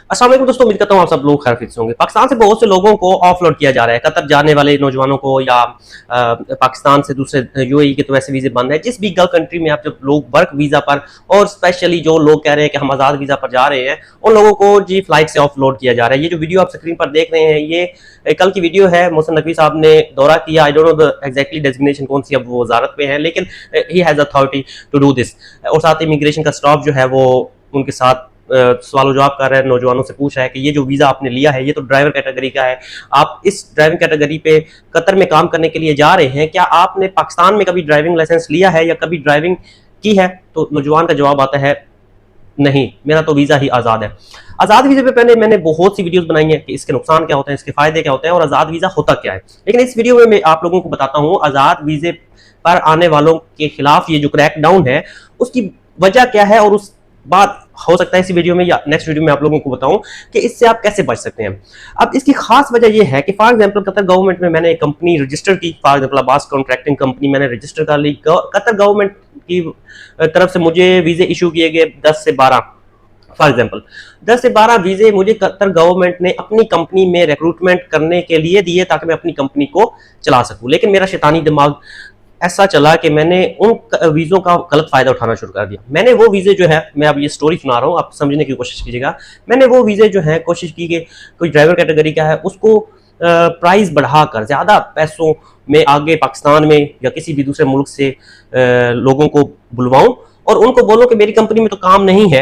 अस्सलाम वालेकुम दोस्तों, उम्मीद करता हूँ आप सब लोग खैरियत से होंगे। पाकिस्तान से बहुत से लोगों को ऑफलोड किया जा रहा है। कतर जाने वाले नौजवानों को या पाकिस्तान से दूसरे यूएई के तो वैसे वीजे बंद है। जिस भी गल्फ कंट्री में आप जब लोग वर्क वीजा पर और स्पेशली जो लोग कह रहे हैं कि हम आज़ाद वीजा पर जा रहे हैं, उन लोगों को जी फ्लाइट से ऑफलोड किया जा रहा है। ये जो वीडियो आप स्क्रीन पर देख रहे हैं, ये कल की वीडियो है। मोहसिन नकवी साहब ने दौरा किया। I don't know the exactly designation कौन सी, अब वो वजारत पे है, लेकिन he has authority to do this. और साथ इमिग्रेशन का स्टाफ जो है वो उनके साथ सवाल जवाब कर रहा है, नौजवानों से पूछ रहा है कि ये जो वीज़ा आपने लिया है ये तो ड्राइवर कैटेगरी का है, आप इस ड्राइविंग कैटेगरी पे कतर में काम करने के लिए जा रहे हैं, क्या आपने पाकिस्तान में कभी ड्राइविंग लाइसेंस लिया है या कभी ड्राइविंग की है? तो नौजवान का जवाब आता है नहीं, मेरा तो वीज़ा ही आज़ाद है। आज़ाद वीज़े पे पहले मैंने बहुत सी वीडियोस बनाई हैं कि इसके नुकसान क्या होते हैं, इसके फायदे क्या होते हैं और आज़ाद वीज़ा होता क्या है। लेकिन इस वीडियो में मैं आप लोगों को बताता हूँ आज़ाद वीज़े पर आने वालों के खिलाफ ये जो क्रैकडाउन है उसकी वजह क्या है, और उस बात हो सकता है इसी वीडियो में या नेक्स्ट वीडियो में आप लोगों को बताऊं कि इससे आप कैसे बच सकते हैं। अब इसकी खास वजह यह है कि फॉर एग्जांपल कतर गवर्नमेंट में मैंने एक कंपनी रजिस्टर की, for example Abbas contracting company मैंने रजिस्टर कर ली। कतर गवर्नमेंट की तरफ से मुझे वीजे इशू किए गए 10 से 12, फॉर एग्जांपल 10 से 12 वीजे मुझे कतर गवर्नमेंट ने अपनी कंपनी में रिक्रूटमेंट करने के लिए दिए ताकि मैं अपनी कंपनी को चला सकूं। लेकिन मेरा शैतानी दिमाग ऐसा चला कि मैंने उन वीज़ों का गलत फ़ायदा उठाना शुरू कर दिया। मैंने वो वीज़े जो है, मैं अब ये स्टोरी सुना रहा हूँ, आप समझने की कोशिश कीजिएगा। मैंने वो वीज़े जो है कोशिश की कि कोई ड्राइवर कैटेगरी का है उसको प्राइस बढ़ाकर ज़्यादा पैसों में आगे पाकिस्तान में या किसी भी दूसरे मुल्क से लोगों को बुलवाऊँ और उनको बोलो कि मेरी कंपनी में तो काम नहीं है,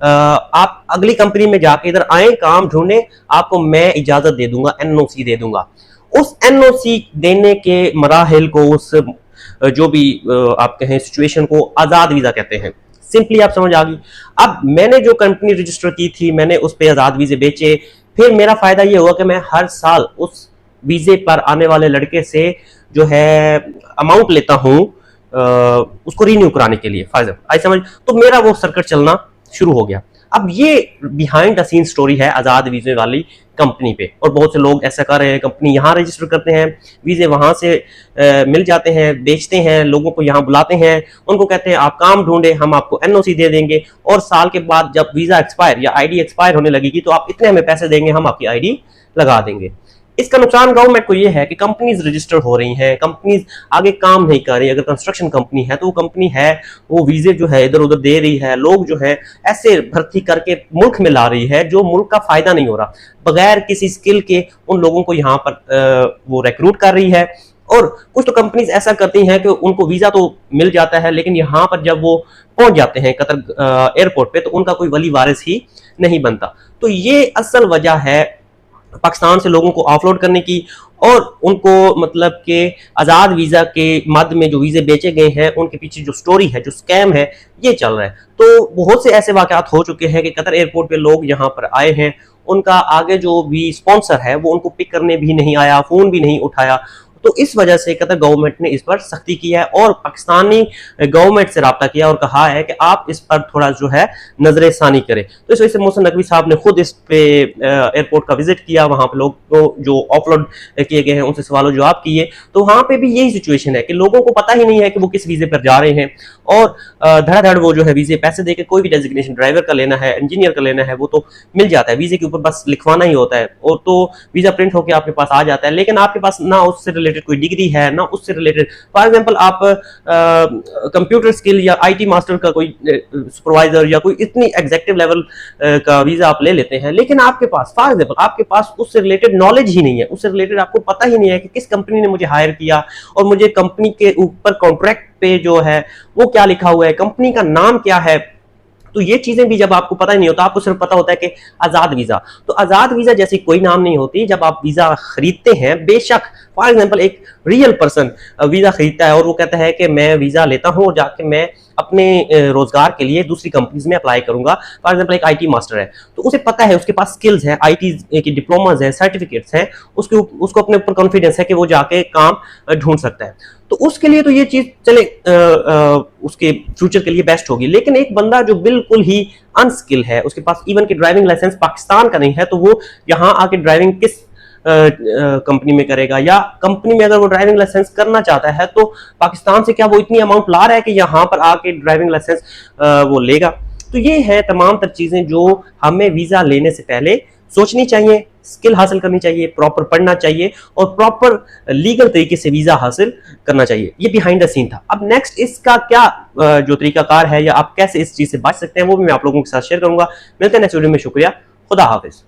आप अगली कंपनी में जाके इधर आए, काम ढूंढे, आपको मैं इजाज़त दे दूंगा, एनओसी दे दूंगा। उस एनओसी देने के मराहिल को, उस जो भी आप कहें सिचुएशन को आज़ाद वीज़ा कहते हैं। सिंपली आप समझ आ गई। अब मैंने जो कंपनी रजिस्टर की थी मैंने उस पर आज़ाद वीज़े बेचे। फिर मेरा फ़ायदा ये हुआ कि मैं हर साल उस वीज़े पर आने वाले लड़के से जो है अमाउंट लेता हूँ उसको रीन्यू कराने के लिए, फॉर एग्जाम्पल आई समझ, तो मेरा वो सर्किट चलना शुरू हो गया। अब ये बिहाइंड द सीन स्टोरी है आज़ाद वीज़े वाली कंपनी पे, और बहुत से लोग ऐसा कर रहे हैं, कंपनी यहाँ रजिस्टर करते हैं, वीज़े वहाँ से मिल जाते हैं, बेचते हैं, लोगों को यहाँ बुलाते हैं, उनको कहते हैं आप काम ढूंढे, हम आपको एनओसी दे देंगे, और साल के बाद जब वीज़ा एक्सपायर या आईडी एक्सपायर होने लगेगी तो आप इतने हमें पैसे देंगे, हम आपकी आईडी लगा देंगे। इसका नुकसान गवर्नमेंट को यह है कि कंपनीज रजिस्टर हो रही हैं, कंपनीज आगे काम नहीं कर रही। अगर कंस्ट्रक्शन कंपनी है तो वो कंपनी है, वो वीजे जो है इधर उधर दे रही है, लोग जो है ऐसे भर्ती करके मुल्क में ला रही है जो मुल्क का फायदा नहीं हो रहा, बगैर किसी स्किल के उन लोगों को यहाँ पर वो रिक्रूट कर रही है। और कुछ तो कंपनीज ऐसा करती हैं कि उनको वीजा तो मिल जाता है लेकिन यहाँ पर जब वो पहुंच जाते हैं कतर एयरपोर्ट पे तो उनका कोई वली वारिस ही नहीं बनता। तो ये असल वजह है पाकिस्तान से लोगों को ऑफलोड करने की, और उनको मतलब कि आज़ाद वीज़ा के मद में जो वीज़े बेचे गए हैं उनके पीछे जो स्टोरी है, जो स्कैम है, ये चल रहा है। तो बहुत से ऐसे वाक़यात हो चुके हैं कि कतर एयरपोर्ट पे लोग यहाँ पर आए हैं, उनका आगे जो भी स्पॉन्सर है वो उनको पिक करने भी नहीं आया, फ़ोन भी नहीं उठाया। तो इस वजह से कतर गवर्नमेंट ने इस पर सख्ती की है और पाकिस्तानी गवर्नमेंट से रब्ता किया और कहा है कि आप इस पर थोड़ा जो है नजर षानी करें। तो इस वजह से मोहसिन नकवी साहब ने खुद इस पे एयरपोर्ट का विजिट किया, वहां पर लोग तो जो ऑफलोड किए गए हैं उनसे सवाल जवाब किए। तो वहां पे भी यही सिचुएशन है कि लोगों को पता ही नहीं है कि वो किस वीजे पर जा रहे हैं, और धड़ाधड़ वो जो है वीजे पैसे देकर कोई भी डेजिग्नेशन ड्राइवर का लेना है, इंजीनियर का लेना है, वो तो मिल जाता है, वीजे के ऊपर बस लिखवाना ही होता है और तो वीजा प्रिंट होकर आपके पास आ जाता है। लेकिन आपके पास ना उससे रिलेटेड कोई डिग्री है ना उससे रिलेटेड, फॉर एग्जांपल आप कंप्यूटर स्किल या आईटी मास्टर का कोई सुपरवाइजर या कोई इतनी एग्जेक्टिव लेवल का वीजा आप ले लेते हैं, लेकिन आपके पास फॉर एग्जांपल आपके पास उससे रिलेटेड नॉलेज ही नहीं है, उससे रिलेटेड आपको पता ही नहीं है कि किस कंपनी ने मुझे हायर किया और मुझे कंपनी के ऊपर कॉन्ट्रैक्ट पे जो है वो क्या लिखा हुआ है, कंपनी का नाम क्या है। तो ये चीजें भी जब आपको पता ही नहीं होता, आपको सिर्फ पता होता है कि आज़ाद वीज़ा। तो आज़ाद वीज़ा जैसी कोई नाम नहीं होती। जब आप वीज़ा खरीदते हैं, बेशक फॉर एग्जांपल एक रियल पर्सन वीज़ा खरीदता है और वो कहता है कि मैं वीज़ा लेता हूँ और जाके मैं अपने रोजगार के लिए दूसरी कंपनीज में अप्लाई करूंगा। फॉर एग्जांपल एक आईटी मास्टर है तो उसे पता है, उसके पास स्किल्स है, आईटी की डिप्लोमाज है, सर्टिफिकेट्स हैं, उसको अपने ऊपर कॉन्फिडेंस है कि वो जाके काम ढूंढ सकता है। तो उसके लिए तो ये चीज चले उसके फ्यूचर के लिए बेस्ट होगी। लेकिन एक बंदा जो बिल्कुल ही अनस्किल है, उसके पास इवन की ड्राइविंग लाइसेंस पाकिस्तान का नहीं है, तो वो यहाँ आके ड्राइविंग किस कंपनी में करेगा, या कंपनी में अगर वो ड्राइविंग लाइसेंस करना चाहता है तो पाकिस्तान से क्या वो इतनी अमाउंट ला रहा है कि यहाँ पर आके ड्राइविंग लाइसेंस वो लेगा। तो ये है तमाम तर चीजें जो हमें वीजा लेने से पहले सोचनी चाहिए, स्किल हासिल करनी चाहिए, प्रॉपर पढ़ना चाहिए और प्रॉपर लीगल तरीके से वीजा हासिल करना चाहिए। ये बिहाइंड द सीन था। अब नेक्स्ट इसका क्या जो तरीकाकार है या आप कैसे इस चीज से बच सकते हैं वो भी मैं आप लोगों के साथ शेयर करूंगा। मिलते हैं नेक्स्ट वीडियो में। शुक्रिया, खुदा हाफिज।